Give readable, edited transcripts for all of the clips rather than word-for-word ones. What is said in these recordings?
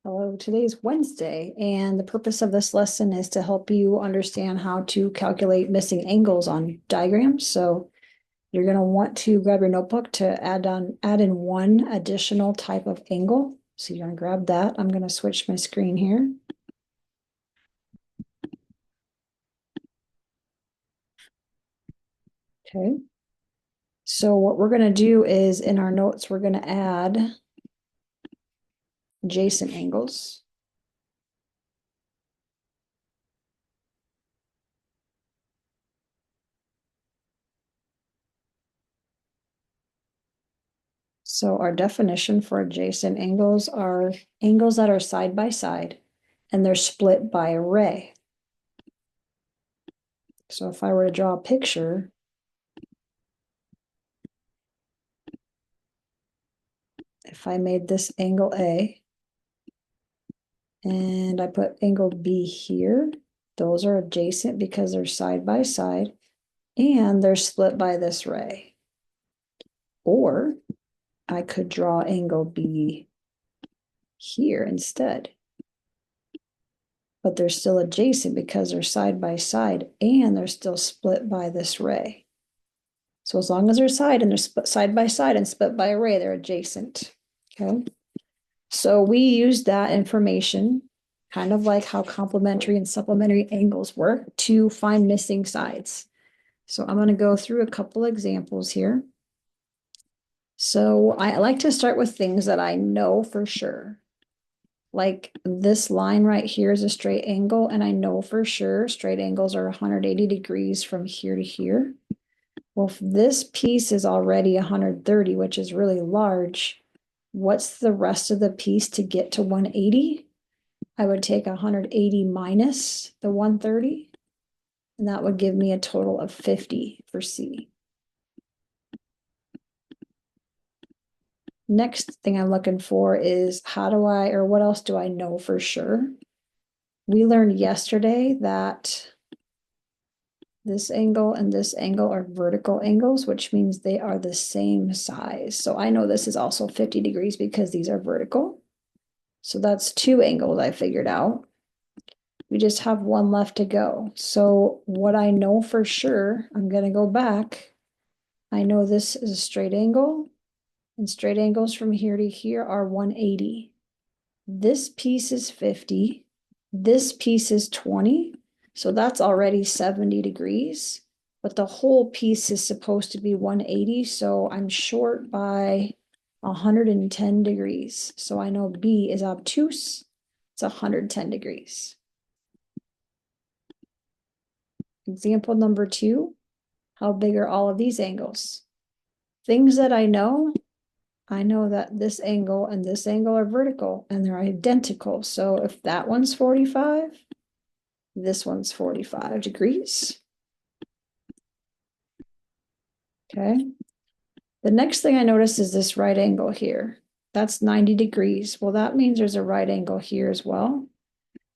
Hello, today's Wednesday, and the purpose of this lesson is to help you understand how to calculate missing angles on diagrams. So you're going to want to grab your notebook to add in one additional type of angle. So you're going to grab that. I'm going to switch my screen here. Okay. So what we're going to do is in our notes, we're going to add adjacent angles. So our definition for adjacent angles are angles that are side by side and they're split by a ray. So if I were to draw a picture, if I made this angle A and I put angle B here, those are adjacent because they're side by side and they're split by this ray. Or I could draw angle B here instead. But they're still adjacent because they're side by side and they're still split by this ray. So as long as they're side by side and split by a ray, they're adjacent. Okay. So we use that information, kind of like how complementary and supplementary angles work, to find missing sides. So I'm going to go through a couple examples here. So I like to start with things that I know for sure. Like this line right here is a straight angle, and I know for sure straight angles are 180 degrees from here to here. Well, if this piece is already 130, which is really large, what's the rest of the piece to get to 180? I would take 180 minus the 130, and that would give me a total of 50 for C. Next thing I'm looking for is what else do I know for sure? We learned yesterday that this angle and this angle are vertical angles, which means they are the same size. So I know this is also 50 degrees because these are vertical. So that's two angles I figured out. We just have one left to go. So what I know for sure, I'm going to go back. I know this is a straight angle, and straight angles from here to here are 180. This piece is 50. This piece is 20. So that's already 70 degrees. But the whole piece is supposed to be 180. So I'm short by 110 degrees. So I know B is obtuse. It's 110 degrees. Example number 2, how big are all of these angles? Things that I know that this angle and this angle are vertical and they're identical. So if that one's 45, this one's 45 degrees. Okay. The next thing I notice is this right angle here. That's 90 degrees. Well, that means there's a right angle here as well.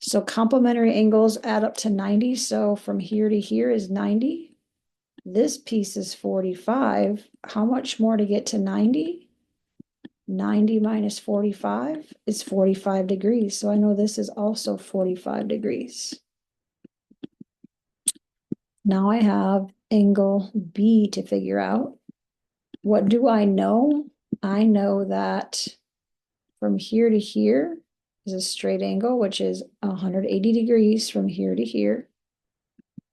So complementary angles add up to 90. So from here to here is 90. This piece is 45. How much more to get to 90? 90 minus 45 is 45 degrees. So I know this is also 45 degrees. Now I have angle B to figure out. What do I know? I know that from here to here is a straight angle, which is 180 degrees from here to here.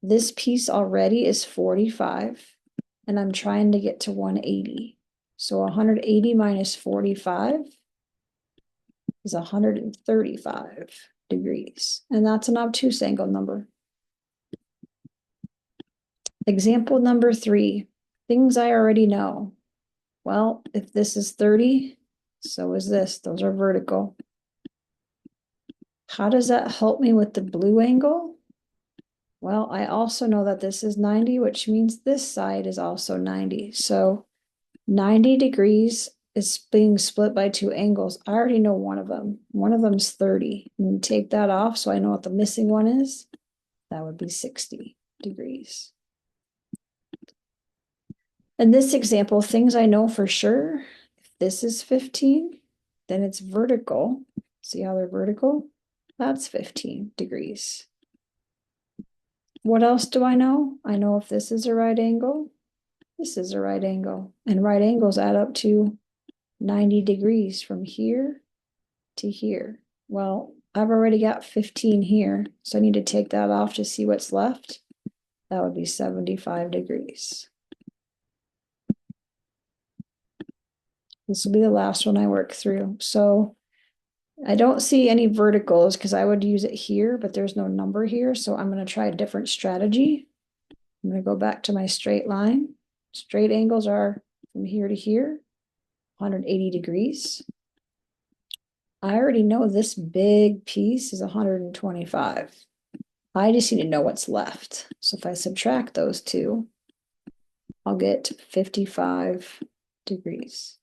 This piece already is 45, and I'm trying to get to 180. So 180 minus 45 is 135 degrees, and that's an obtuse angle number. Example number 3, things I already know. Well, if this is 30, so is this. Those are vertical. How does that help me with the blue angle? Well, I also know that this is 90, which means this side is also 90. So 90 degrees is being split by two angles. I already know one of them. One of them's 30. And take that off so I know what the missing one is. That would be 60 degrees. In this example, things I know for sure, if this is 15, then it's vertical. See how they're vertical? That's 15 degrees. What else do I know? I know if this is a right angle, this is a right angle. And right angles add up to 90 degrees from here to here. Well, I've already got 15 here, so I need to take that off to see what's left. That would be 75 degrees. This will be the last one I work through. So I don't see any verticals because I would use it here, but there's no number here. So I'm going to try a different strategy. I'm going to go back to my straight line. Straight angles are from here to here, 180 degrees. I already know this big piece is 125. I just need to know what's left. So if I subtract those two, I'll get 55 degrees.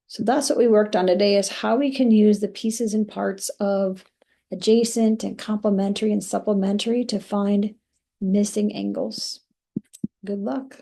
So that's what we worked on today, is how we can use the pieces and parts of adjacent and complementary and supplementary to find missing angles. Good luck.